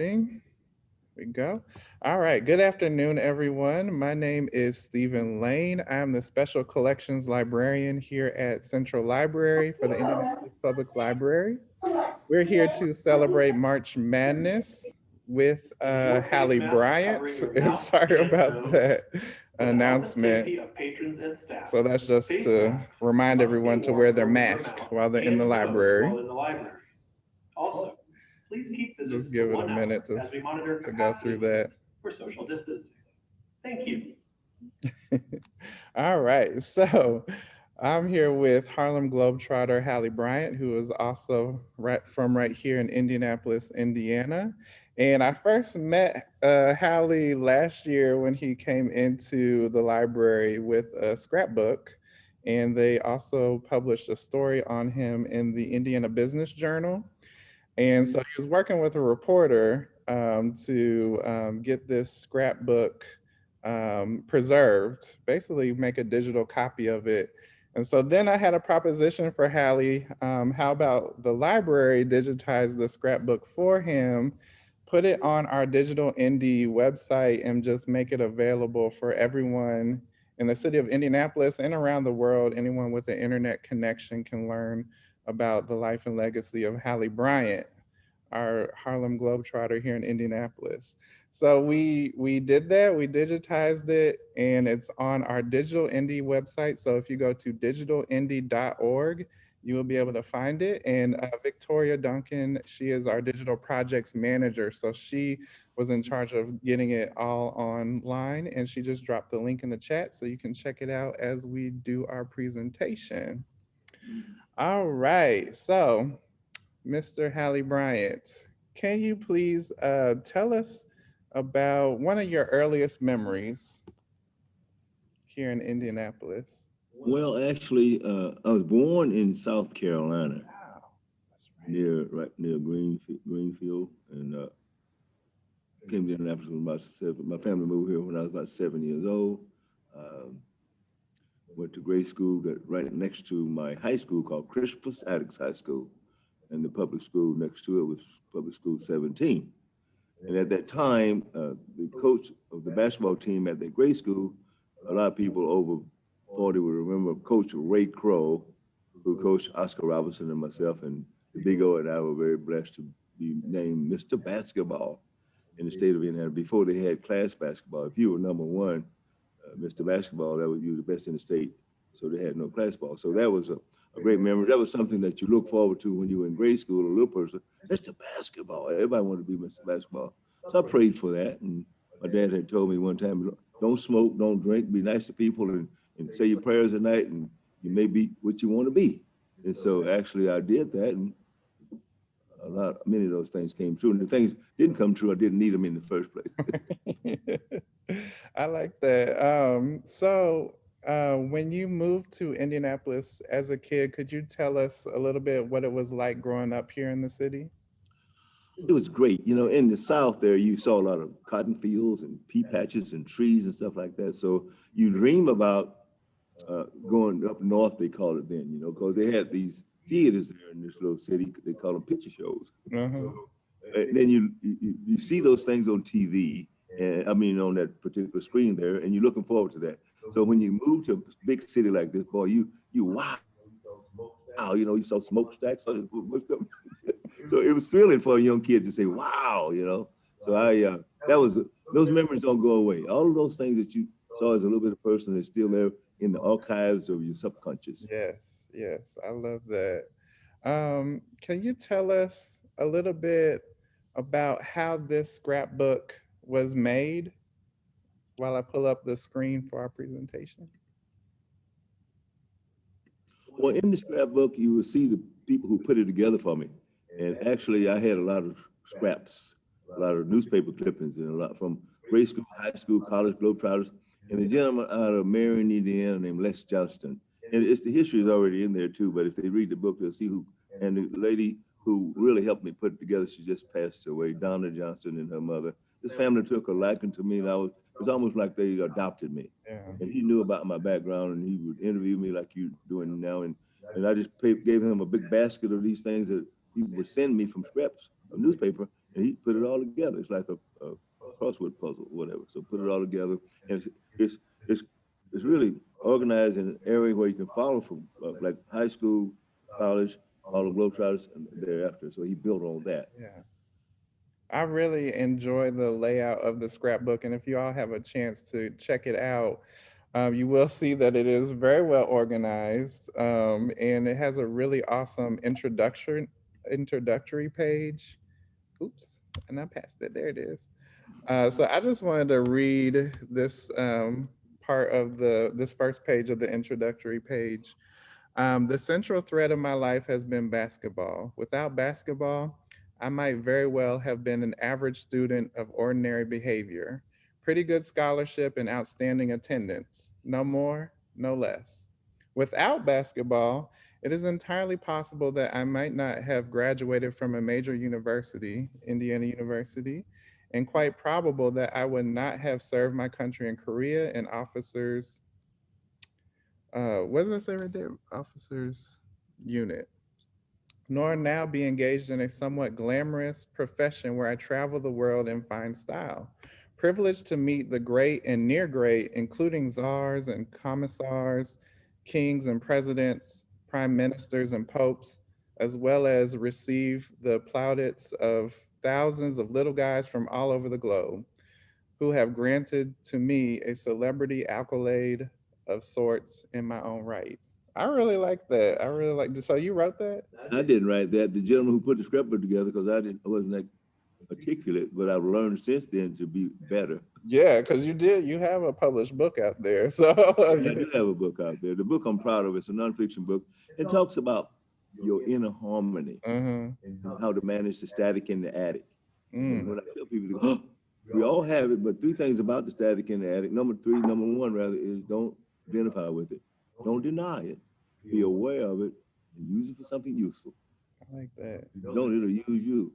We go. All right. Good afternoon, everyone. My name is Stephen Lane. I'm the Special Collections Librarian here at Central Library for the Indianapolis Public Library. We're here to celebrate March Madness with Hallie Bryant. Sorry about that announcement. So that's just to remind everyone to wear their mask while they're in the library. Just give it a minute to go through that. All right. So I'm here with Harlem Globetrotter Hallie Bryant, who is also right here in Indianapolis, Indiana. And I first met Hallie last year when he came into the library with a scrapbook. And they also published a story on him in the Indiana Business Journal. And so he was working with a reporter to get this scrapbook preserved, basically make a digital copy of it. And so then I had a proposition for Hallie. How about the library digitize the scrapbook for him, put it on our digital Indy website, and just make it available for everyone in the city of Indianapolis and around the world. Anyone with an internet connection can learn about the life and legacy of Hallie Bryant, our Harlem Globetrotter here in Indianapolis. So we did that. We digitized it, and it's on our Digital Indy website. So if you go to digitalindy.org, you will be able to find it. And Victoria Duncan, she is our digital projects manager. So she was in charge of getting it all online, and she just dropped the link in the chat so you can check it out as we do our presentation. All right. So Mr. Hallie Bryant, can you please tell us about one of your earliest memories here in Indianapolis? Well, actually, I was born in South Carolina, Wow, that's right. near Greenfield, and came to Indianapolis when I was about 7. My family moved here when I was about 7 years old. Um, Went to grade school right next to my high school called Crispus Attucks High School, and the public school next to it was Public School 17. And at that time, the coach of the basketball team at that grade school, a lot of people over 40 would remember Coach Ray Crow, who coached Oscar Robertson and myself, and the Big O and I were very blessed to be named Mr. Basketball in the state of Indiana before they had class basketball. If you were number one, Mr. Basketball, that was you the best in the state. So they had no class ball. So that was a great memory. That was something that you look forward to when you were in grade school, a little person. Mr. Basketball. Everybody wanted to be Mr. Basketball. So I prayed for that. And my dad had told me one time, don't smoke, don't drink, be nice to people, and say your prayers at night, and you may be what you want to be. And so actually I did that, and many of those things came true. And the things didn't come true, I didn't need them in the first place. I like that. So when you moved to Indianapolis as a kid, could you tell us a little bit what it was like growing up here in the city? It was great. You know, in the South there, you saw a lot of cotton fields and pea patches and trees and stuff like that. So you dream about going up north, they call it then, because they had these theaters there in this little city. They call them picture shows. Uh-huh. So then you see those things on TV, and I mean on that particular screen there, and you're looking forward to that. So when you move to a big city like this, boy, you wow, you saw smokestacks. So it was thrilling for a young kid to say, wow. So those memories don't go away. All of those things that you saw as a little bit of person is still there in the archives of your subconscious. Yes, yes, I love that. Can you tell us a little bit about how this scrapbook was made while I pull up the screen for our presentation? Well, in the scrapbook, you will see the people who put it together for me. And actually, I had a lot of scraps, a lot of newspaper clippings, and a lot from grade school, high school, college, Globetrotters, and a gentleman out of Marion, Indiana named Les Johnston. And the history is already in there too, but if they read the book, they'll see who, and the lady who really helped me put it together, she just passed away, Donna Johnston and her mother. This family took a liking to me, and it was almost like they adopted me. Yeah. And he knew about my background, and he would interview me like you're doing now. And I just gave him a big basket of these things that he would send me from scraps of newspaper, and he put it all together. It's like a crossword puzzle, whatever. So put it all together, and it's it's it's really organized in an area where you can follow from like high school, college, Harlem Globetrotters, and thereafter. So he built on that. Yeah. I really enjoy the layout of the scrapbook, and if you all have a chance to check it out, you will see that it is very well organized, and it has a really awesome introductory page. Oops, and I passed it. There it is. So I just wanted to read this part of this first page of the introductory page. The central thread of my life has been basketball. Without basketball, I might very well have been an average student of ordinary behavior, pretty good scholarship, and outstanding attendance. No more, no less. Without basketball, it is entirely possible that I might not have graduated from a major university, Indiana University, and quite probable that I would not have served my country in Korea in officers what does it say right there? Officers unit. Nor now be engaged in a somewhat glamorous profession where I travel the world and find style. Privileged to meet the great and near great, including czars and commissars, kings and presidents, prime ministers and popes, as well as receive the plaudits of thousands of little guys from all over the globe who have granted to me a celebrity accolade of sorts in my own right. I really like that. I really like. So you wrote that? I didn't write that. The gentleman who put the scrapbook together, because I wasn't that articulate, but I've learned since then to be better. Yeah, because you did. You have a published book out there. So I do have a book out there. The book I'm proud of. It's a nonfiction book. It talks about your inner harmony mm-hmm. and how to manage the static in the attic. And Mm. when I tell people, they go, oh, we all have it, but three things about the static in the attic. Number one, rather, is don't identify with it. Don't deny it. Be aware of it and use it for something useful. I like that. Don't it'll use you.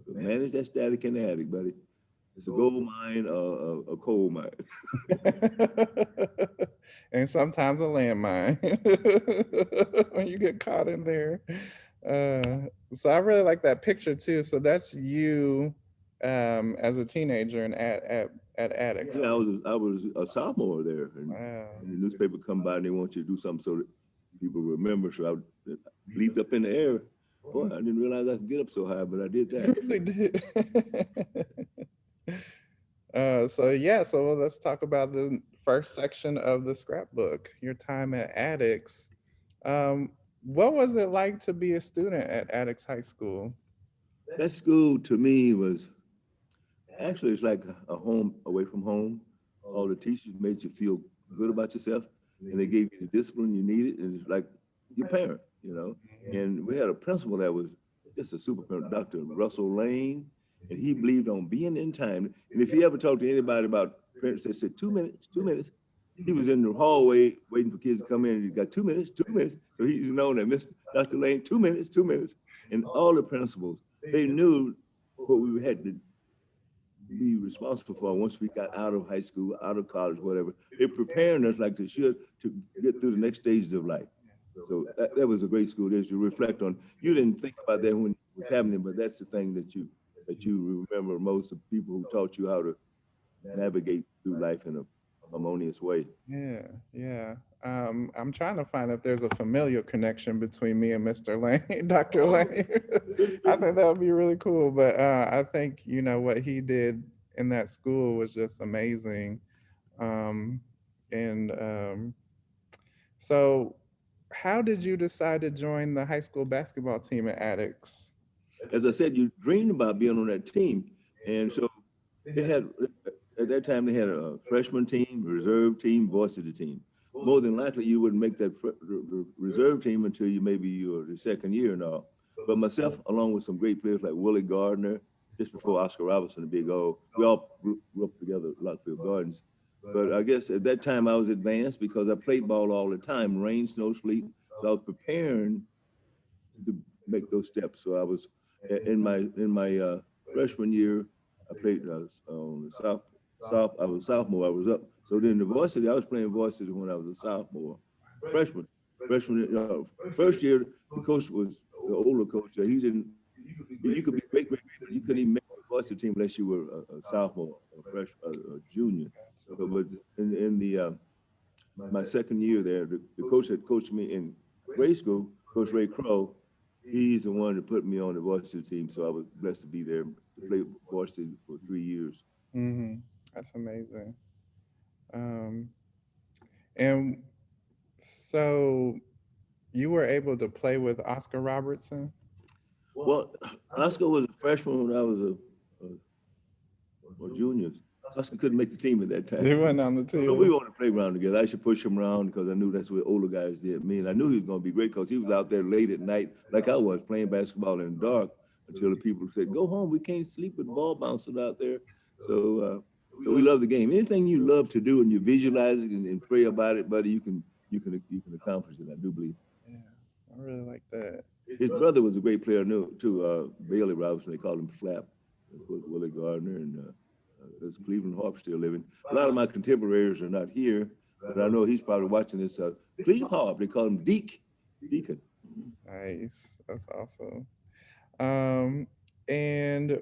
But manage that static in the attic, buddy. It's a gold mine, a coal mine. And sometimes a landmine when you get caught in there. So I really like that picture too. So that's you as a teenager and at Addicts. Yeah, I was a sophomore there, and Wow. the newspaper come by and they want you to do something so that people remember. So I leaped up in the air. Boy, I didn't realize I could get up so high, but I did You that. really did. So yeah, so let's talk about the first section of the scrapbook, your time at Addicts. What was it like to be a student at Addicts High School? That school to me was actually it's like a home away from home. All the teachers made you feel good about yourself, and they gave you the discipline you needed, and it's like your parent. And we had a principal that was just a super parent, Dr. Russell Lane, and he believed on being in time. And if he ever talked to anybody about parents that said 2 minutes, 2 minutes, he was in the hallway waiting for kids to come in. And he got 2 minutes, 2 minutes. So he's known that Mr. Dr. Lane, 2 minutes, 2 minutes. And all the principals, they knew what we had to be responsible for once we got out of high school, out of college, whatever. They're preparing us like they should to get through the next stages of life. So that was a great school that you reflect on. You didn't think about that when it was happening, but that's the thing that you remember most of people who taught you how to navigate through life in a harmonious way. Yeah, yeah. I'm trying to find if there's a familial connection between me and Mr. Lane, Dr. Lane. I think that would be really cool. But I think what he did in that school was just amazing. Um, and so, how did you decide to join the high school basketball team at Addicts? As I said, you dreamed about being on that team. And so they had, at that time, they had a freshman team, reserve team, varsity team. More than likely, you wouldn't make that reserve team until maybe you were the second year and all. But myself, along with some great players like Willie Gardner, just before Oscar Robertson, the Big O, we all grew up together at Lockfield Gardens. But I guess at that time I was advanced because I played ball all the time, rain, snow, sleet. So I was preparing to make those steps. So I was in my freshman year, I played on the I was a sophomore. I was up. So then the varsity, I was playing varsity when I was a sophomore. Freshman, first year, the coach was the older coach. He didn't. You could be great, but you couldn't even make varsity team unless you were a sophomore, a freshman, a junior. So, but in the my second year there, the coach that coached me in grade school, Coach Ray Crow, he's the one that put me on the varsity team. So I was blessed to be there to play varsity for 3 years. Mm-hmm. That's amazing. Um, and so you were able to play with Oscar Robertson? Well, Oscar was a freshman when I was a junior. Oscar couldn't make the team at that He time. went on the So we team. were on the playground together. I should push him around because I knew that's what older guys did. Me, and I knew he was going to be great because he was out there late at night, like I was, playing basketball in the dark until the people said, "Go home. We can't sleep with the ball bouncing out there." So we love the game. Anything you love to do and you visualize it and pray about it, buddy, you can accomplish it. I do believe. Yeah, I really like that. His brother was a great player too. Bailey Robinson, they called him Flap. Of course, Willie Gardner and there's Cleveland Hawks still living. A lot of my contemporaries are not here, but I know he's probably watching this. Cleve Harp, they call him Deacon. Nice. That's awesome. And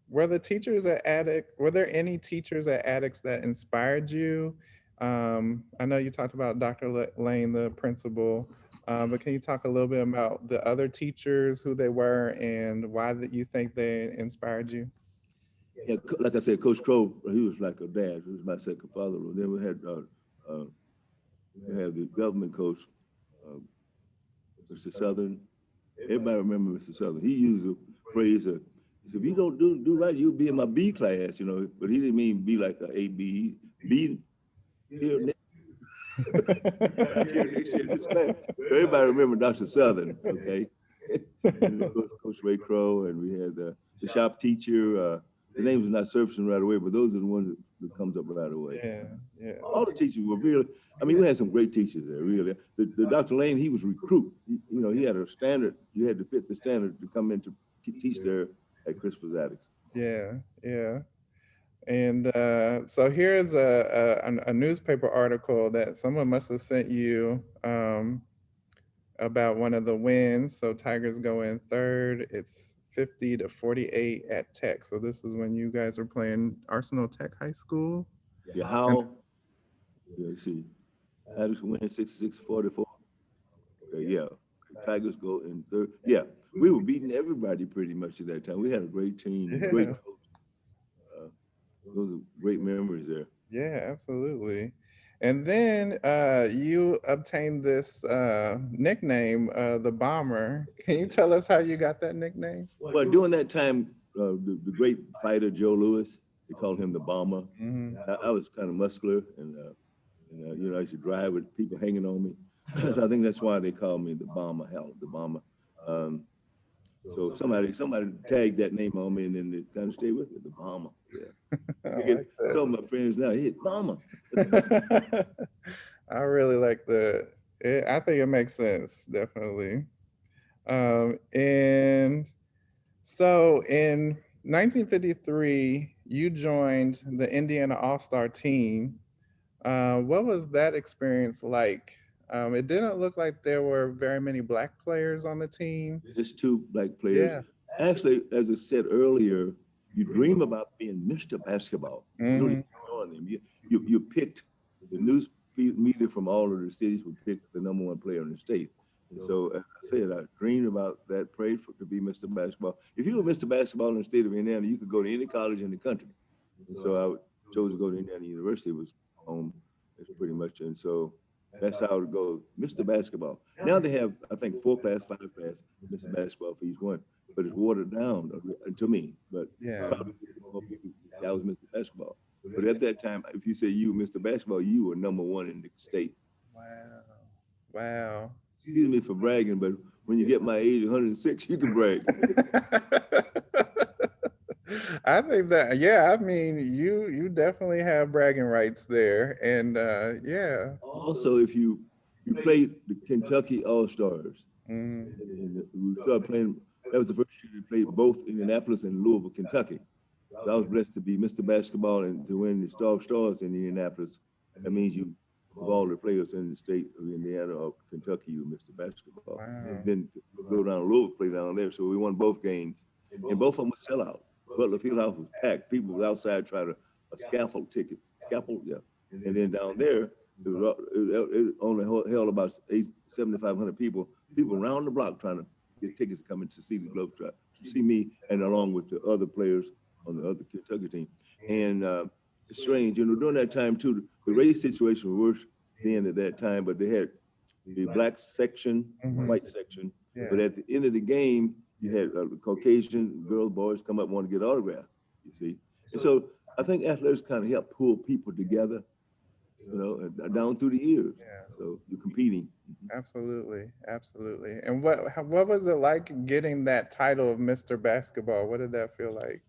were there any teachers at Addicts that inspired you? I know you talked about Dr. Lane, the principal, but can you talk a little bit about the other teachers, who they were, and why that you think they inspired you? Yeah, like I said, Coach Crow, he was like a dad. He was my second father. Then we had the government coach, uh, Mr. Southern. Everybody remember Mr. Southern. He used a phrase, he said, "If you don't do right, you'll be in my B class," you know. But he didn't mean be like a A, B, B here next, back here next year in this class. So everybody remember Dr. Southern, okay? And of course, Coach Ray Crow, and we had the shop teacher. The names are not surfacing right away, but those are the ones that comes up right away. Yeah, yeah. All the teachers were really, I mean, we had some great teachers there, really. The Dr. Lane, he was recruit. He had a standard. You had to fit the standard to come in to teach there at Crispus Attucks. Yeah, yeah. And so here's a newspaper article that someone must have sent you about one of the wins. So Tigers go in third. It's 50-48 at Tech. So this is when you guys are playing Arsenal Tech High School. Yeah, And let's see, Attucks win 66-44. Okay, yeah. Tigers go in third. Yeah, we were beating everybody pretty much at that time. We had a great team, a great yeah, coach. Those are great memories there. yeah, absolutely. And then you obtained this nickname, the Bomber. Can you tell us how you got that nickname? Well, during that time, the great fighter Joe Louis, they called him the Bomber. Mm-hmm. I was kind of muscular, and I used to drive with people hanging on me. So I think that's why they called me the Bomber. Hell, the Bomber. So somebody tagged that name on me, and then it kind of stayed with me, the Bomber. Yeah. I like Some of my friends now, hey, Bomber. that. I really like that. I think it makes sense, definitely. And so in 1953, you joined the Indiana All-Star team. What was that experience like? It didn't look like there were very many Black players on the team. Just two Black players. Yeah. Actually, as I said earlier, you dream about being Mr. Basketball. You don't Mhm. even join them. You picked the news media from all of the cities would pick the number one player in the state. And so, as I said, I dreamed about that, prayed to be Mr. Basketball. If you were Mr. Basketball in the state of Indiana, you could go to any college in the country. And so I chose to go to Indiana University. It was home, it's pretty much. And so that's how it goes. Mr. Basketball. Now they have, I think, 4-class, 5-class Mr. Basketball for each one, but it's watered down to me. But Yeah. probably more people say I was Mr. Basketball. But at that time, if you say you were Mr. Basketball, you were number one in the state. Wow. Wow. Excuse me for bragging, but when you get my age, 106, you can brag. I think that, yeah, I mean, you definitely have bragging rights there. And yeah. Also, if you played the Kentucky All-Stars, Mm, and we started playing, that was the first year we played both Indianapolis and Louisville, Kentucky. So I was blessed to be Mr. Basketball and to win the Star of Stars in Indianapolis. That means you, of all the players in the state of Indiana or Kentucky, you Mr. Basketball. wow. Then go down to Louisville, play down there. So we won both games, and both of them were sellout. Butler Fieldhouse was packed. People were outside trying to scaffold tickets, scaffold, yeah. And then down there, it only held about 7,500 people, people around the block trying to get tickets coming to see the Globetrotter, to see me, and along with the other players on the other Kentucky team. And it's strange, during that time too, the race situation was worse then at that time, but they had the black section, white section. Yeah. But at the end of the game, you had Caucasian girls, boys come up want to get autographed, you see. And so I think athletics kind of help pull people together, down through the years. Yeah. So you're competing. Absolutely, absolutely. And what was it like getting that title of Mr. Basketball? What did that feel like?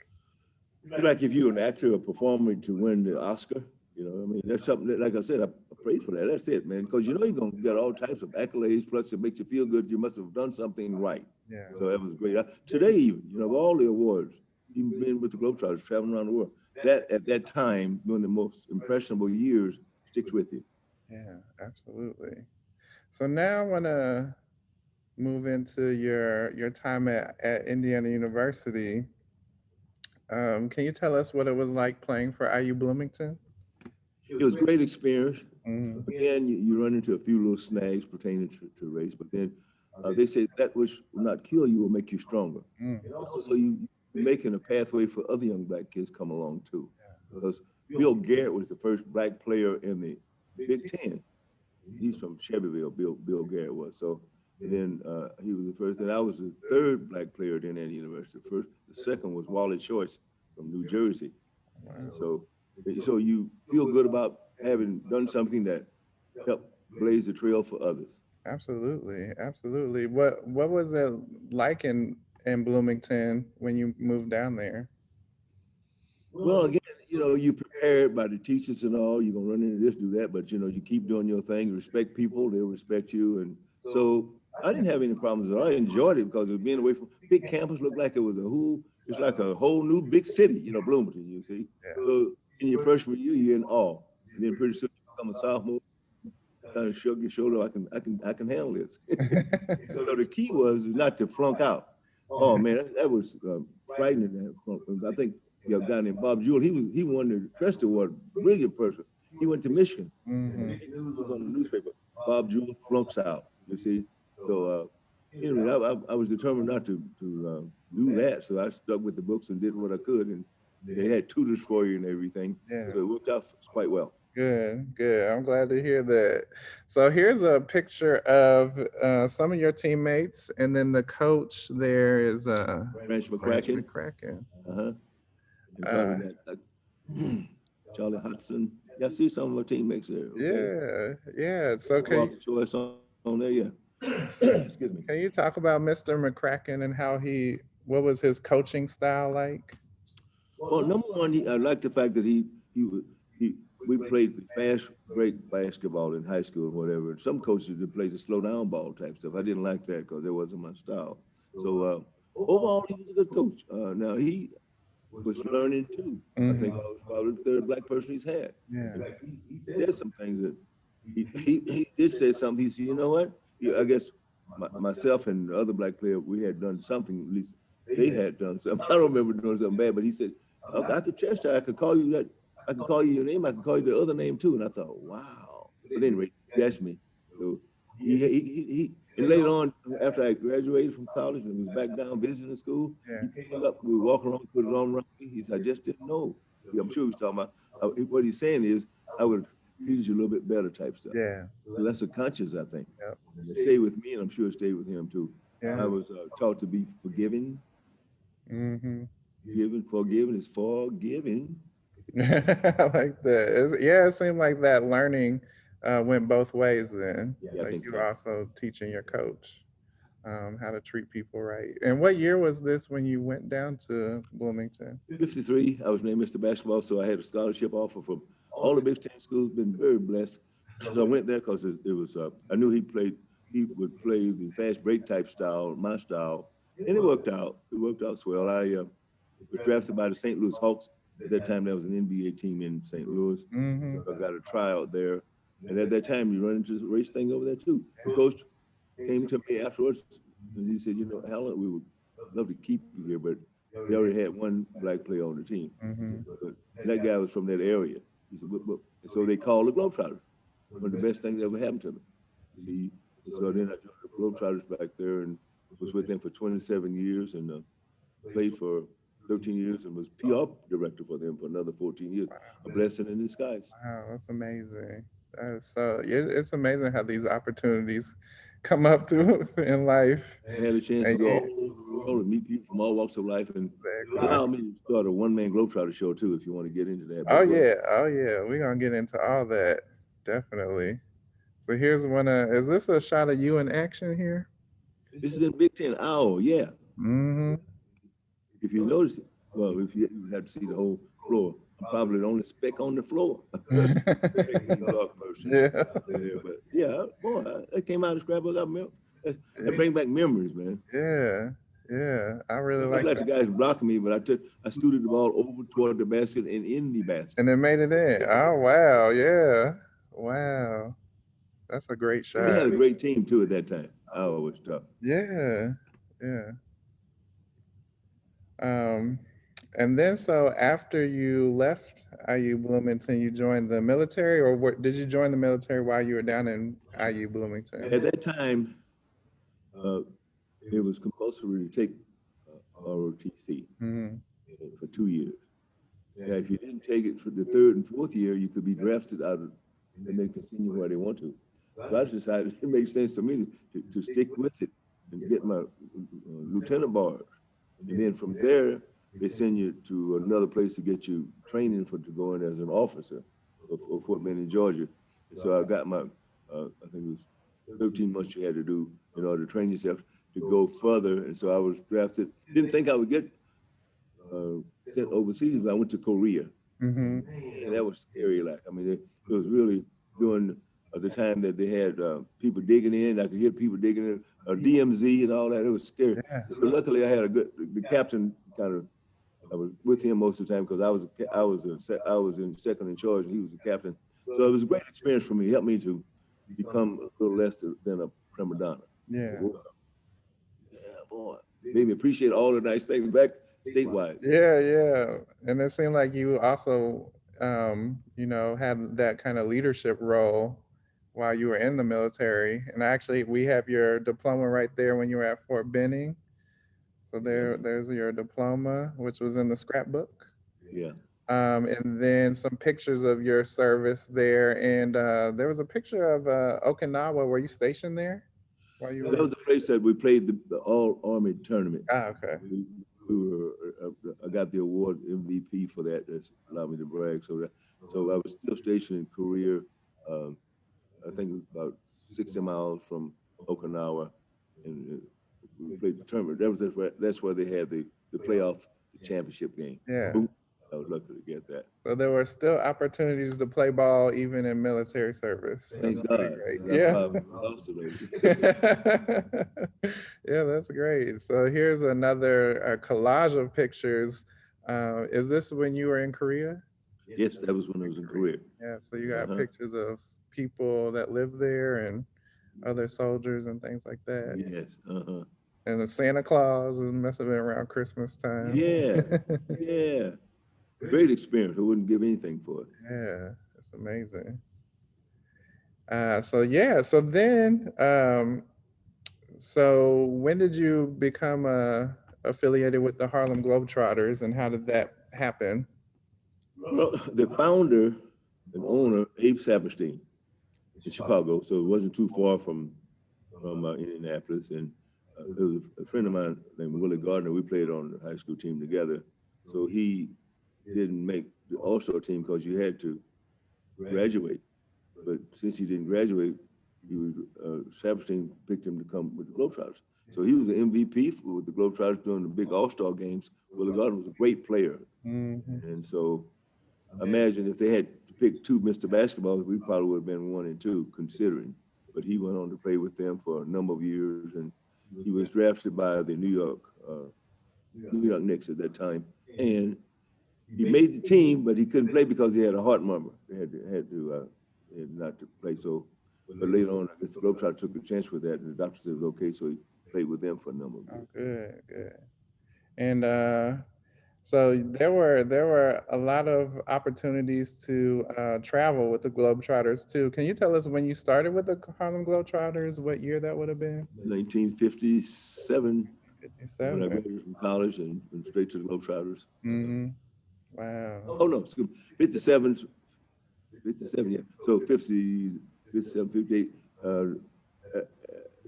It's like if you're an actor or performer to win the Oscar, I mean, that's something that, like I said, I prayed for that. That's it, man. Because you're going to get all types of accolades, plus it makes you feel good. You must have done something right. Yeah. So that was great. Today, even, of all the awards, even being with the Globetrotters, traveling around the world, that at that time, one of the most impressionable years, sticks with you. Yeah, absolutely. So now I want to move into your time at Indiana University. Can you tell us what it was like playing for IU Bloomington? It was a great experience. Mm. Again, you run into a few little snags pertaining to race, but then they say that which will not kill you will make you stronger. Mm. And also, you're making a pathway for other young black kids come along too. Because Bill Garrett was the first black player in the Big Ten. He's from Shelbyville, Bill Garrett was. So, and then he was the first, and I was the third black player at Indiana University. The second was Wally Choice from New Jersey. Wow. So you feel good about having done something that helped blaze the trail for others. Absolutely, absolutely. What was it like in Bloomington when you moved down there? Well, again, you prepared by the teachers and all. You're gonna run into this, do that, but you keep doing your thing. Respect people; they'll respect you. And so I didn't have any problems at all. I enjoyed it because it was being away from big campus. Looked like it was it's like a whole new big city. Bloomington. You see, so in your freshman year, you're in awe, and then pretty soon you become a sophomore. Kind of shrug your shoulder. I can handle this. So the key was not to flunk out. Oh man, that was frightening. I think a guy named Bob Jewell. He won the Crest Award. Brilliant person. He went to Michigan. Mm-hmm. He was on the newspaper. Bob Jewell flunks out. You see, so I was determined not to do that. So I stuck with the books and did what I could, and they had tutors for you and everything. Yeah. So it worked out quite well. Good, good. I'm glad to hear that. So here's a picture of some of your teammates, and then the coach there is Branch Branch McCracken. McCracken. Uh-huh. And Charlie Hudson. Yeah, I see some of our teammates there. Okay. Yeah. So Walter Choice on there, yeah. Excuse me. can you talk about Mr. McCracken and what was his coaching style like? Well, number one, I like the fact that we played fast break basketball in high school and whatever. And some coaches that played the slow down ball type stuff. I didn't like that because it wasn't my style. So overall, he was a good coach. Now he was learning too. I think I was probably the third black person he's had. Yeah. He said some things that he did say something. He said, you know what? I guess myself and the other black player, we had done something, at least they had done something. I don't remember doing something bad, but he said, okay, I could chest I could call you that. I could call you your name. I could call you the other name too. And I thought, wow. But anyway, that's me. So and later on, after I graduated from college and was back down visiting school, he came up, we were walking along, put his arm around me. He said, I just didn't know. I'm sure he was talking about, what he's saying is, I would treat you a little bit better type stuff. Yeah. Lesser conscious, I think. Yep. It stayed with me, and I'm sure it stayed with him too. Yeah. I was taught to be forgiving. Mm-hmm. Forgiving is forgiving. I like that. It seemed like that learning went both ways then. Yeah, I Like think you so. were also teaching your coach how to treat people right. And what year was this when you went down to Bloomington? 53, I was named Mr. Basketball, so I had a scholarship offer from all the Big Ten schools. Been very blessed. So I went there because it was. I knew he would play the fast break type style, my style, and it worked out. It worked out swell. I was drafted by the St. Louis Hawks. At that time, there was an NBA team in St. Louis. Mm-hmm. So I got a tryout there. And at that time, you run into the race thing over there too. The coach came to me afterwards and he said, Hallie, we would love to keep you here, but they already had one black player on the team. Mm-hmm. But that guy was from that area. He said, and so they called the Globetrotters. One of the best things that ever happened to me. See, and so then I joined the Globetrotters back there and was with them for 27 years and played for 13 years and was PR director for them for another 14 years. Wow. A blessing in disguise. Wow, that's amazing. It's amazing how these opportunities come up through in life. I had a chance to And go yeah, all over the world and meet people from all walks of life, and it exactly. allowed me to start a one-man Globetrotter show too, if you want to get into that. Oh But yeah, oh yeah. We're gonna get into all that. Definitely. So here's one is this a shot of you in action here? this is in Big Ten. Oh, yeah. Mm-hmm. If you notice it, well, if you had to see the whole floor, I'm probably the only speck on the floor. Very clean, dark person. Yeah. Yeah, but yeah, boy, that came out of scrapbook. That brings back memories, man. Yeah. Yeah. I really Looked like like the that. guys blocking me, but I scooted the ball over toward the basket and in the basket. And it made it in. Oh wow, yeah. Wow. That's a great And we shot. had a great team too at that time. Oh, it was tough. Yeah. Yeah. Um, and then so after you left IU Bloomington, you joined the military, or what, did you join the military while you were down in IU Bloomington? At that time, uh, it was compulsory to take ROTC Hmm. for 2 years. Now, if you didn't take it for the third and fourth year, you could be drafted out of, and they can send you where they want to. So I decided it makes sense to me to stick with it and get my lieutenant bar. And then from there, they send you to another place to get you training to go in as an officer of Fort Benning, Georgia. And so I got my, I think it was 13 months you had to do in order to train yourself to go further. And so I was drafted. Didn't think I would get sent overseas, but I went to Korea. Hmm. And that was scary. Like, I mean, it was really during the time that they had people digging in. I could hear people digging in, DMZ and all that. It was scary. Yeah. So luckily, I had the captain kind of. I was with him most of the time because I was in second in charge and he was the captain. So it was a great experience for me. It helped me to become a little less than a prima donna. Yeah. Yeah, boy, made me appreciate all the nice things back statewide. Yeah, yeah. And it seemed like you also, had that kind of leadership role while you were in the military. And actually, we have your diploma right there when you were at Fort Benning. So Yeah, there's your diploma, which was in the scrapbook. yeah. And then some pictures of your service there. And there was a picture of Okinawa. Were you stationed there while you That were? was the place that we played the All Army tournament. Ah, okay. We were, I got the award MVP for that. That's allowed me to brag. So I was still stationed in Korea. Um, I think it was about 60 miles from Okinawa, and we played the tournament. That's where they had the playoff, the championship game. Yeah. Boom. I was lucky to get that. So there were still opportunities to play ball even in military service. That's Thank pretty God, great. because I Yeah. probably lost to those. Yeah, that's great. So here's another collage of pictures. Is this when you were in Korea? Yes, that was when I was in Korea. Yeah, so you got Uh-huh. pictures of people that live there and other soldiers and things like that. Yes. Uh-huh. And the Santa Claus, it must have been around Christmas time. Yeah. Yeah. Great experience. I wouldn't give anything for it. Yeah, it's amazing. So yeah, so then, so when did you become affiliated with the Harlem Globetrotters, and how did that happen? Well, the founder and owner, Abe Saperstein, in Chicago, so it wasn't too far from Indianapolis. And there was a friend of mine named Willie Gardner. We played on the high school team together. So he didn't make the All-Star team because you had to graduate. But since he didn't graduate, Saperstein picked him to come with the Globetrotters. So he was the MVP with the Globetrotters during the big All-Star games. Willie Gardner was a great player. Mm-hmm. And so imagine if they had to pick two Mr. Basketballs, we probably would have been 1 and 2 considering. But he went on to play with them for a number of years, and he was drafted by the New York Knicks at that time. And he made the team, but he couldn't play because he had a heart murmur. They had not to play. So, but later on, I guess the Globetrotter took a chance with that, and the doctor said it was okay, so he played with them for a number of years. Oh, good, good. And so there were a lot of opportunities to travel with the Globetrotters too. Can you tell us when you started with the Harlem Globetrotters? What year that would have been? 1957 when I 57. graduated from college and straight to the Globetrotters. Mm-hmm. Wow. Oh no, excuse me, 57, 57, yeah. So 50, 57, 58. At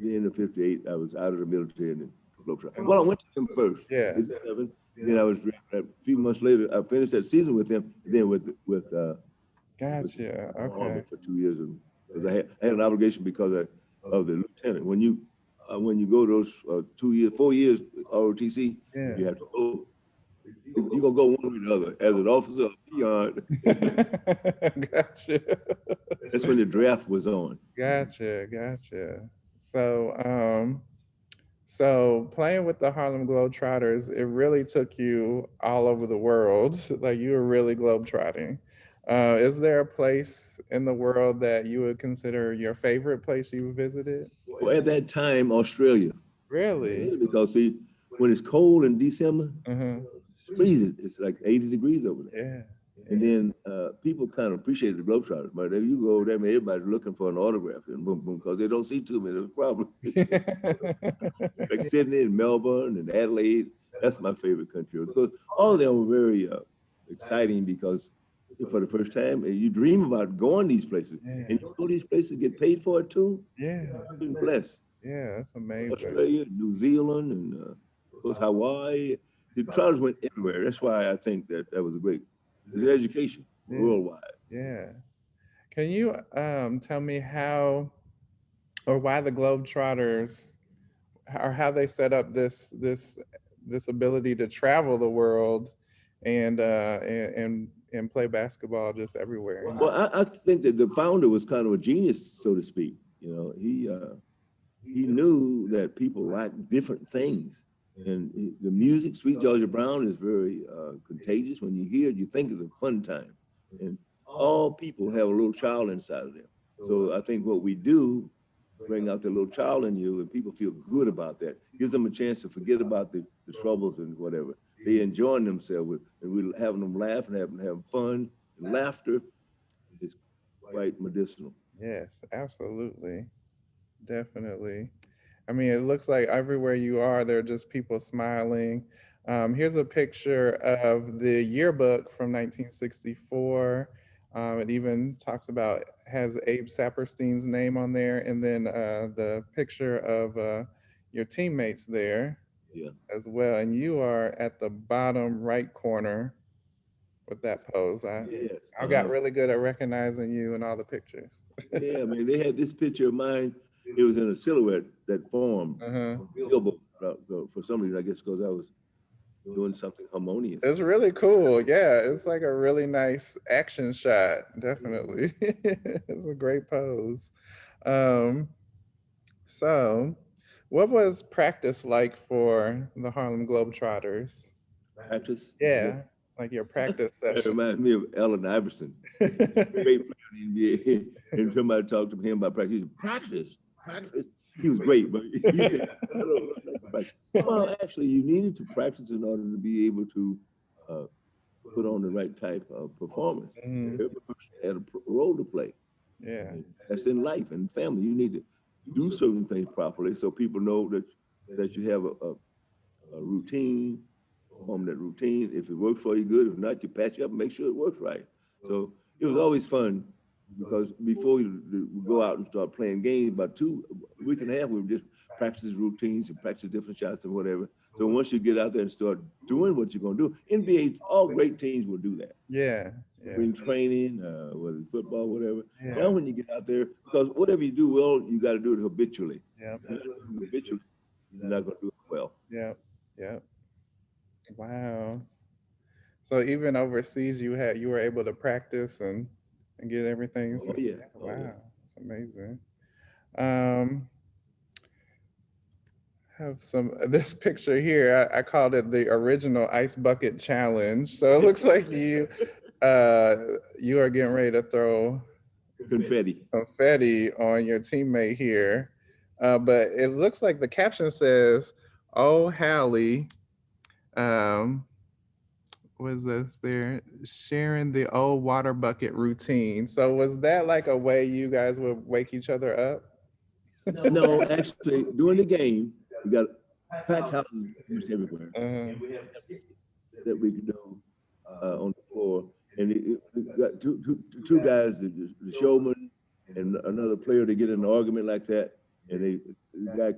the end of 58, I was out of the military and then Globetrotter. Well, I went to them first, Yeah. 57. Then I was a few months later. I finished that season with them. And then with Gotcha. the Army Okay. for 2 years, because I had an obligation because of the lieutenant. When you go those 2 years, 4 years ROTC, Yeah. you have to go. You're gonna go one way or the other as an officer or peon. Gotcha. That's when the draft was on. Gotcha. Gotcha. So, so playing with the Harlem Globetrotters, it really took you all over the world. Like you were really globetrotting. Is there a place in the world that you would consider your favorite place you visited? Well, at that time, Australia, Really? because see, when it's cold in December, Uh-huh. it's freezing. It's like 80 degrees over there. Yeah. And then people kind of appreciate the Globetrotters, but if you go over there, man, everybody's looking for an autograph and boom, boom, because they don't see too many. Probably like Sydney and Melbourne and Adelaide. That's my favorite country because all of them were very exciting because for the first time, and you dream about going these places, Yeah. and you go these places, get paid for it too. Yeah. I've been blessed. Yeah. That's amazing. Australia, New Zealand, and of course Hawaii. The trotters went everywhere. That's why I think that was a great. It's an education Yeah. worldwide. Yeah. Can you tell me how or why the Globetrotters or how they set up this ability to travel the world and and play basketball just everywhere? Well, I think that the founder was kind of a genius, so to speak. You know, he knew that people like different things. And the music, Sweet Georgia Brown, is very contagious. When you hear it, you think it's a fun time. And all people have a little child inside of them. So I think what we do, bring out the little child in you, and people feel good about that. Gives them a chance to forget about the troubles and whatever. They enjoying themselves, and we're having them laugh and having fun. And laughter is quite medicinal. Yes, absolutely. Definitely. I mean, it looks like everywhere you are, there are just people smiling. Here's a picture of the yearbook from 1964. It even talks about, has Abe Saperstein's name on there, and then the picture of your teammates there Yeah. as well. And you are at the bottom right corner with that pose. Yes. I got really good at recognizing you in all the pictures. Yeah, man. They had this picture of mine. It was in a silhouette that formed Uh-huh. billboard for some reason. I guess because I was doing something It's harmonious. really cool. Yeah, it's like a really nice action shot. Definitely. It's a great pose. Um, so, what was practice like for the Harlem Globetrotters? Practice. Yeah, like your practice That session. reminds me of Allen Iverson, great player in the NBA. And somebody talked to him about practice. He said, practice. He was great, but he said, I don't like practice. Well, actually, you needed to practice in order to be able to uh, put on the right type of performance. Mhm. Every person had a role to play. Yeah. And that's in life and family. You need to do certain things properly so people know that you have a routine, perform that routine. If it works for you, good. If not, you patch it up and make sure it works right. So it was always fun because before we go out and start playing games, about 2 weeks and a half, we would just practice routines and practice different shots and whatever. So once you get out there and start doing what you're going to do, NBA, all great teams will do that. Yeah. Yeah. Spring training, whether it's football, whatever. Now, Yeah. when you get out there, because whatever you do well, you got to do it habitually. Yep. If you're not doing it habitually, you're not going to do it well. Yep. Yep. Wow. So even overseas, you were able to practice and get everything. Oh yeah, Yeah, oh yeah. wow, that's amazing. Um, have some this picture here. I called it the original ice bucket challenge. So it looks like uh you are getting ready to throw Confetti. confetti on your teammate here. But it looks like the caption says, "Oh, Hallie, um, was this there? Sharing the old water bucket routine. So was that like a way you guys would wake each other up? No, actually, during the game, we got packed houses just everywhere, Uh-huh. and we have that we could do on the floor. And we got two guys, the showman and another player, to get in an argument like that. And the guy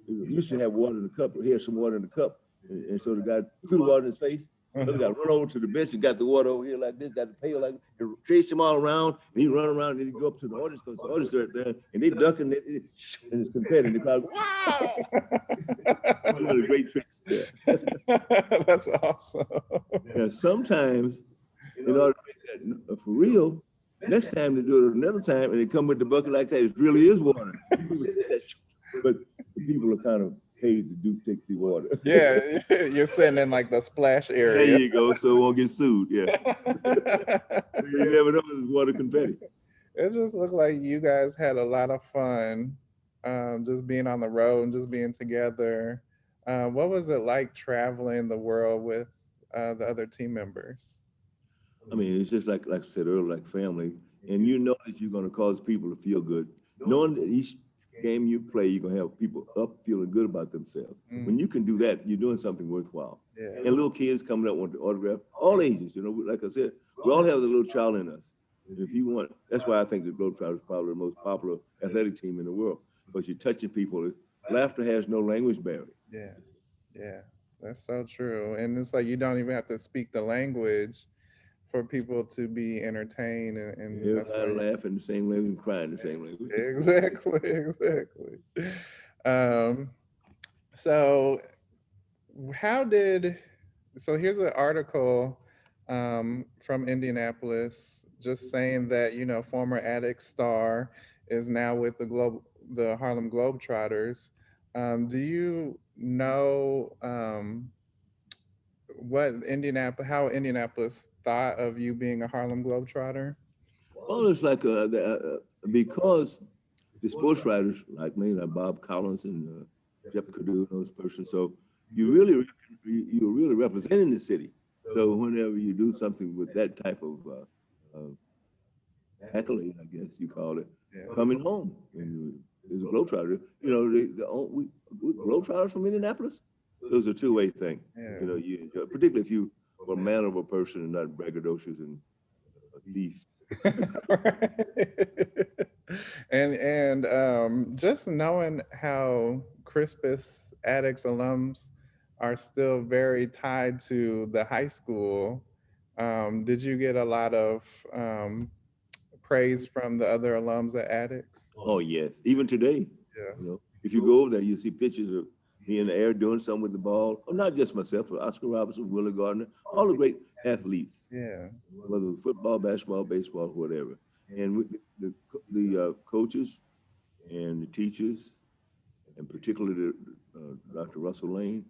used to have water in the cup. He had some water in the cup, and so the guy threw the water in his face. The other guy run over to the bench and got the water over here like this, got the pail like, and chased him all around. And he run around and then he go up to the audience because the audience right there, and they ducking it, and it's confetti. And the crowd, wow! One of the great tricks there. That's awesome. Now, sometimes, in order to make that for real, next time they do it another time and they come with the bucket like that, it really is water. But the people are kind of paid to take the water. Yeah, you're sitting in like the splash There area. you go, so it won't get sued. Yeah. You never know it's water confetti. It just looked like you guys had a lot of fun, just being on the road and just being together. What was it like traveling the world with the other team members? I mean, it's just like I said earlier, like family, and you know that you're going to cause people to feel good, knowing that each game you play, you're going to have people up feeling good about themselves. When you can do that, you're doing something worthwhile. Yeah. And little kids coming up with the autograph, all ages, you know, like I said, we all have the little child in us. If you want, that's why I think the Globetrotters is probably the most popular athletic team in the world, because you're touching people. Laughter has no language barrier. Yeah, yeah, that's so true. And it's like you don't even have to speak the language for people to be entertained, and that's Everybody why. laugh in the same language and cry in the same language. Exactly, exactly. Um, so how did so here's an article from Indianapolis just saying that former Addict star is now with the Harlem Globetrotters. Do you know how Indianapolis thought of you being a Harlem Globetrotter? Well, it's like because the sports writers like me, like Bob Collins and Jeff Cadeau, those persons. So you're really representing the city. So whenever you do something with that type of accolade, I guess you call it, Yeah. coming home, and there's a Globetrotter. You know, we Globetrotters from Indianapolis. So it's a two-way thing. Yeah. You know, you enjoy, particularly if you were a mannerable person and not braggadocious and a thief. and just knowing how Crispus Addicts alums are still very tied to the high school, did you get a lot of praise from the other alums at Addicts? Oh yes, even today. Yeah. You know, if you go over there, you see pictures of me in the air doing something with the ball. Or not just myself, but Oscar Robertson, Willie Gardner, all the great athletes, Yeah. whether it was football, basketball, baseball, whatever. And the coaches and the teachers, and particularly Dr. Russell Lane,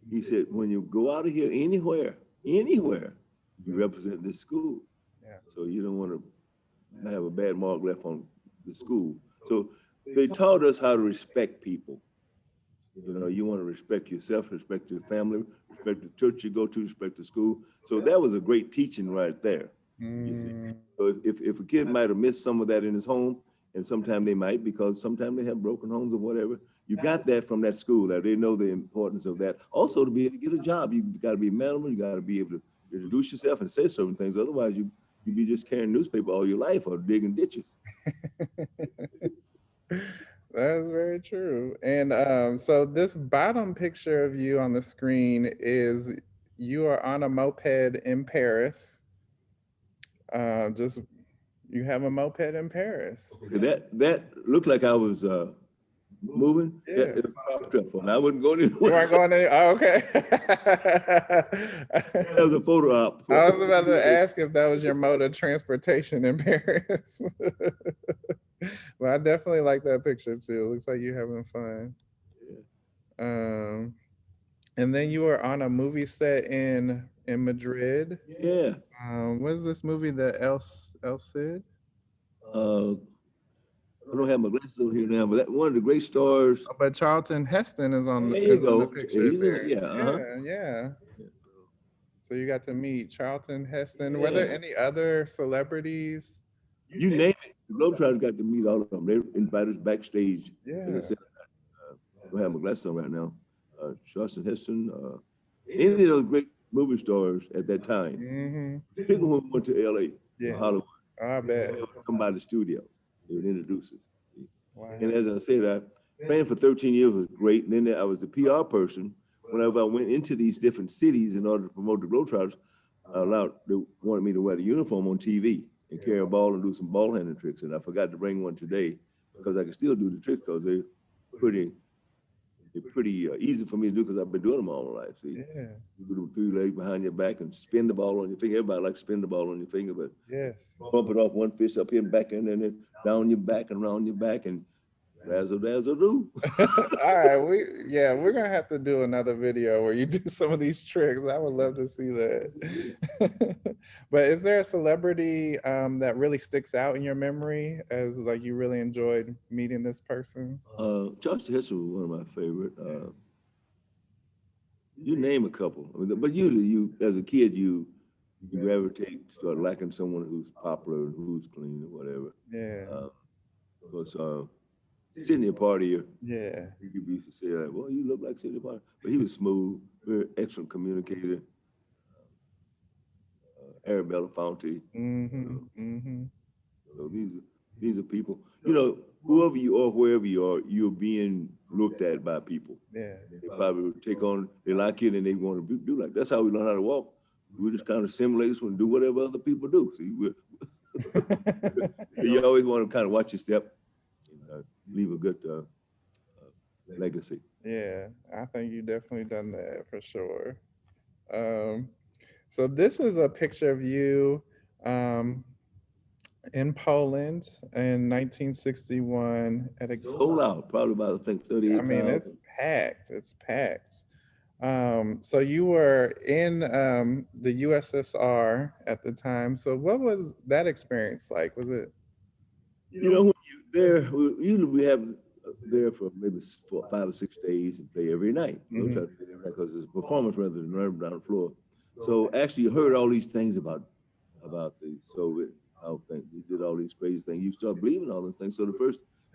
he said, when you go out of here anywhere, you represent this school. Yeah. So you don't want to have a bad mark left on the school. So they taught us how to respect people. You know, you want to respect yourself, respect your family, respect the church you go to, respect the school. So that was a great teaching right there. You see. Mm, So if a kid might have missed some of that in his home, and sometimes they might, because sometimes they have broken homes or whatever, you got that from that school, that they know the importance of that. Also, to be able to get a job, you got to be mannerable, you got to be able to introduce yourself and say certain things. Otherwise, you'd be just carrying newspaper all your life or digging ditches. That's very true. And so this bottom picture of you on the screen is you are on a moped in Paris. Just you have a moped in Paris. That looked like I was moving. Yeah. It popped up for me. I wouldn't go You anywhere. weren't going any. Oh, okay. That was a photo op. I was about to ask if that was your mode of transportation in Paris. But I definitely like that picture too. Looks like you're having fun. Um, and then you were on a movie set in Madrid. Yeah. What is this movie? The El Cid? Uh, I don't have my glasses on here now, but that one of the great stars. But Charlton Heston is There on you is in the go. picture He's in it. there. Yeah. Yeah, yeah. So you got to meet Charlton Heston. Were there Yeah. any other celebrities? You name it. The Globetrotters got to meet all of them. They invite us backstage. As I Yeah. said, I don't have my glasses on right now. Charlton Heston, any of those great movie stars at that time. Mm-hmm. People who went to LA, Yeah. Hollywood, I bet. they would come by the studio. They would introduce us. Wow. And as I said, I playing for 13 years was great. And then I was the PR person. Whenever I went into these different cities in order to promote the Globetrotters, they wanted me to wear the uniform on TV and carry a ball and do some ball handling tricks. And I forgot to bring one today because I can still do the tricks because pretty they're pretty easy for me to do because I've been doing them all my life. See, Yeah. you do the 3 legs behind your back and spin the ball on your finger. Everybody likes to spin the ball on your finger, but Yes. bump it off one fist up here and back and then down your back and around your back and razzle dazzle do. All right, we're gonna have to do another video where you do some of these tricks. I would love to see that. But is there a celebrity that really sticks out in your memory as like you really enjoyed meeting this person? Charleston Heston was one of my favorite. You name a couple, I mean, but usually you, as a kid, you gravitate, start liking someone who's popular and who's clean or whatever. Yeah. Because Sidney Poitier, Yeah. you used to say like, well, you look like Sidney Poitier, but he was smooth, very excellent communicator. Arabella Fonte. Mm-hmm. Mm-hmm. So these are people, whoever you are, wherever you are, you're being looked at by people. Yeah. They probably will they like it and they want to do like, that's how we learn how to walk. We just kind of simulate and do whatever other people do. See, you always want to kind of watch your step and leave a good legacy. Yeah, I think you definitely done that for sure. So this is a picture of you um, in Poland in 1961 at a. Sold out, probably about I think I mean, 38,000. it's packed. It's packed. So you were in the USSR at the time. So what was that experience like? Was it? When you there, usually we have there for maybe 5 or 6 days and play every night. Mhm. Try to play every night because it's a performance rather than running down the floor. So actually, you heard all these things about the Soviet thing. You did all these crazy things. You start believing all those things. So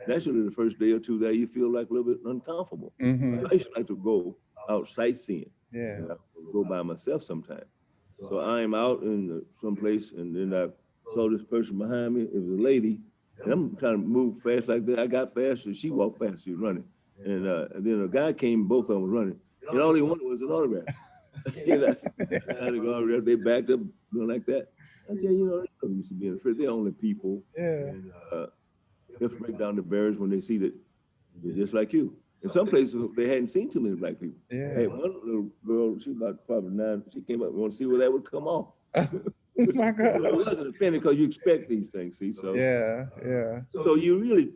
naturally, the first day or two there, you feel like a little bit uncomfortable. Mhm. I used to like to go out sightseeing. Yeah. And I would go by myself sometimes. So I'm out in someplace, and then I saw this person behind me. It was a lady, and I'm trying to move fast like that. I got fast, and she walked fast. She was running, and then a guy came. Both of them was running, and all they wanted was an autograph. And I tried to go autograph. They backed up, doing like that. I said, they don't used to be afraid. They're only people. Yeah. And they have to break down the barriers when they see that they're just like you. In some places, they hadn't seen too many black people. Yeah. Hey, one little girl, she was about probably 9, she came up and wanted to see where that would come off. My God. I wasn't offended because you expect these things, see? So, Yeah. Yeah. so you're really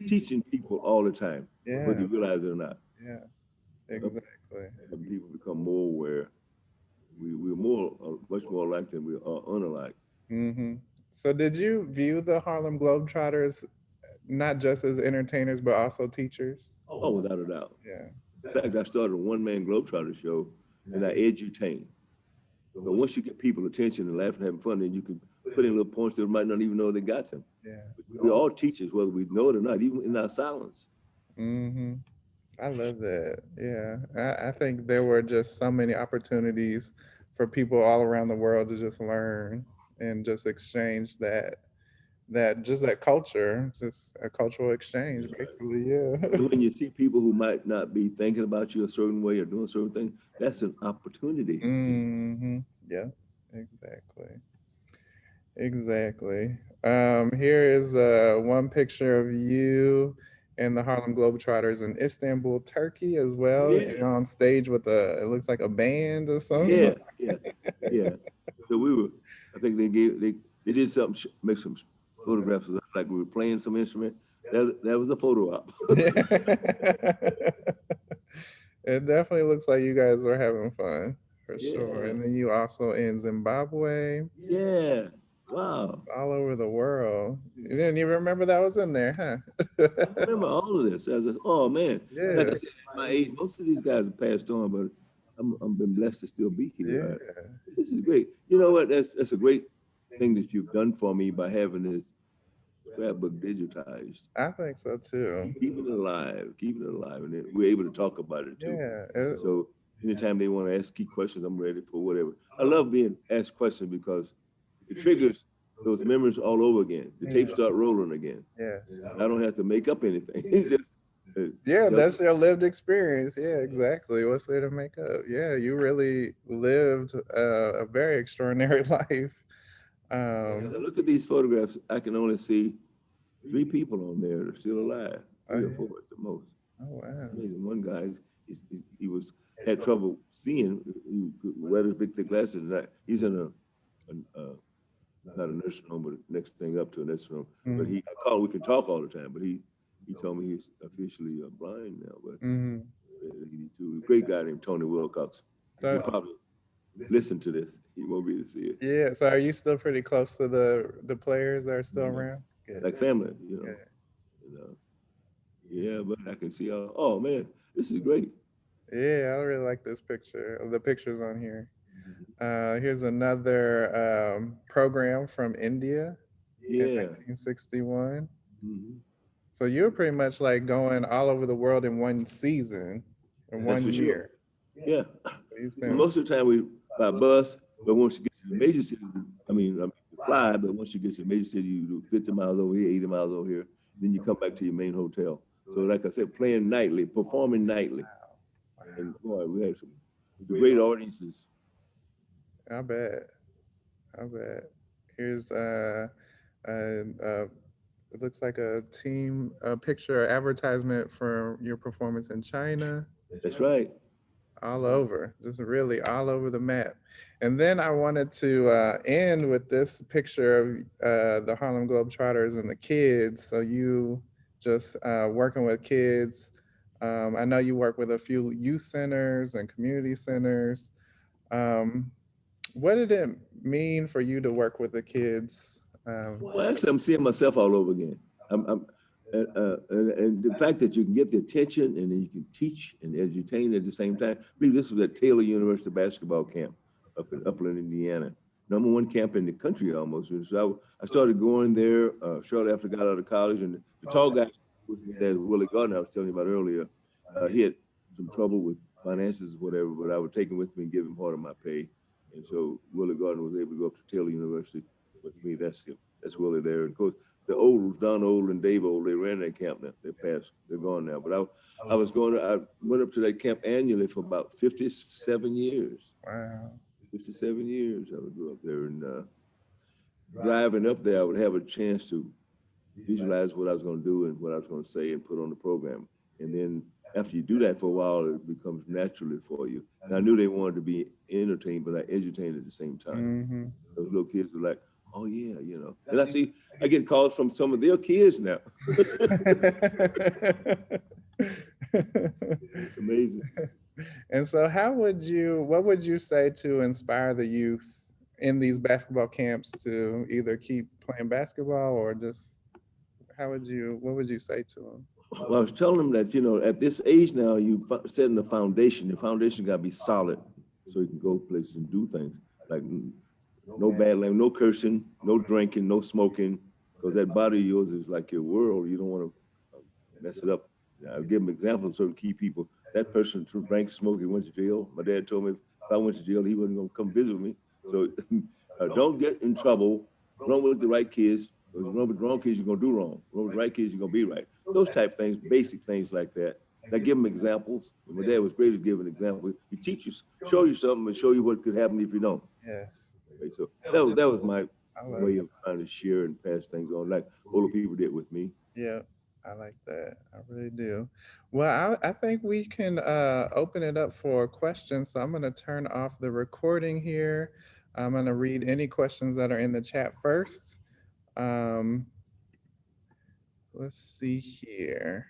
teaching people all the time, Yeah. whether you realize it or not. Yeah. Exactly. And people become more aware. We're much more alike than we are unalike. Mm-hmm. So did you view the Harlem Globetrotters not just as entertainers, but also teachers? Oh, without a doubt. Yeah. In fact, I started a one-man Globetrotter show, and I edutain. But once you get people attention and laughing and having fun, then you can put in little points that might not even know they got them. Yeah. We're all teachers, whether we know it or not, even in our silence. Mm-hmm. I love that. Yeah. I think there were just so many opportunities for people all around the world to just learn and just exchange that culture, just a cultural exchange, basically. Yeah. When you see people who might not be thinking about you a certain way or doing certain things, that's an opportunity. Mm-hmm. Yeah. Exactly. Exactly. Here is one picture of you and the Harlem Globetrotters in Istanbul, Turkey, as well. Yeah. You're on stage with it looks like a band or something. Yeah. So I think they did something, make some photographs of us like we were playing some instrument. That was a photo op. It definitely looks like you guys are having fun for sure. Yeah. And then you also in Zimbabwe, Yeah. Wow. all over the world. You didn't even remember that was in there, huh? I remember all of this. I was like, oh man, like I Yeah, said, at my age, most of these guys have passed on, but I'm been blessed to still be yeah. here. This is great. You know what? That's a great thing that you've done for me by having this scrapbook digitized. I think so too. Keeping it alive, and then we're able to talk about it too. Yeah, So anytime they want to ask key questions, I'm ready for whatever. I love being asked questions because it triggers those memories all over again. The tapes start rolling again. yes. I don't have to make up anything. It's just Yeah, tell that's your lived experience. Yeah, exactly. What's there to make up? Yeah, you really lived a very extraordinary life. as Um, I look at these photographs, I can only see three people on there that are still alive, oh, three or yeah. four at the most. Oh, It's wow. amazing. One guy, he was had trouble seeing. He wear his big thick glasses. And he's in not a nursing home, but next thing up to a nursing home. But Mm-hmm. I call. We can talk all the time. But he told me he's officially blind now. But Mm-hmm. 82, great guy named Tony Wilcox. He So, probably listen to this. He won't be able to see it. yeah. So, are you still pretty close to the players that are still Yes. around? Good. Like family, Good. you know. Yeah, but I can see how. Oh man, this is great. Yeah, I really like this picture. Of the pictures on here. Here's another program from India in Yeah. 1961. Mhm. So you're pretty much like going all over the world in one season, in That's one for sure. year. Yeah. You So spent, most of the time we by bus, but once you get to the major city, you fly, but once you get to the major city, you do 50 miles over here, 80 miles over here, then you come back to your main hotel. So like I said, playing nightly, performing nightly. And boy, we had some the great audiences. I bet, I bet. Here's it looks like a picture advertisement for your performance in China. That's right. All over, just really all over the map. And then I wanted to end with this picture of the Harlem Globetrotters and the kids. So you just working with kids. I know you work with a few youth centers and community centers. Um, what did it mean for you to work with the kids? Well, actually, I'm seeing myself all over again. I'm and the fact that you can get the attention and then you can teach and edutain at the same time. I believe this was at Taylor University basketball camp up in Upland, Indiana. Number one camp in the country almost. And so I started going there shortly after I got out of college. And the tall guy with me there, Willie Gardner, I was telling you about earlier, he had some trouble with finances or whatever, but I would take him with me and give him part of my pay. And so Willie Gardner was able to go up to Taylor University with me. That's him. That's Willie there. And of course, the Olds, Don Old and Dave Old, they ran that camp now. They're passed. They're gone now. But I went up to that camp annually for about 57 years. Wow. 57 years I would go up there and driving up there, I would have a chance to visualize what I was going to do and what I was going to say and put on the program. And then after you do that for a while, it becomes naturally for you. And I knew they wanted to be entertained, but I edutained at the same time. Mm-hmm. Those little kids were like, oh yeah, And I get calls from some of their kids now. It's amazing. And so, what would you say to inspire the youth in these basketball camps to either keep playing basketball or just what would you say to them? Well, I was telling them that, at this age now, you setting the foundation. The foundation got to be solid so you can go places and do things like no bad language, no cursing, no drinking, no smoking, because that body of yours is like your world. You don't want to mess it up. I'll give them examples of certain key people. That person drank, smoked, he went to jail. My dad told me if I went to jail, he wasn't going to come visit me. So don't get in trouble. Run with the right kids. Because run with the wrong kids, you're going to do wrong. Run with the right kids, you're going to be right. Those type things, basic things like that. And I give them examples. And my dad was great at giving examples. He teaches you, show you something and show you what could happen if you don't. Yes, Okay, so that was my I love way it. of trying to share and pass things on, like older people did with me. Yeah, I like that. I really do. Well, I think we can open it up for questions. So I'm going to turn off the recording here. I'm going to read any questions that are in the chat first. Um, let's see here.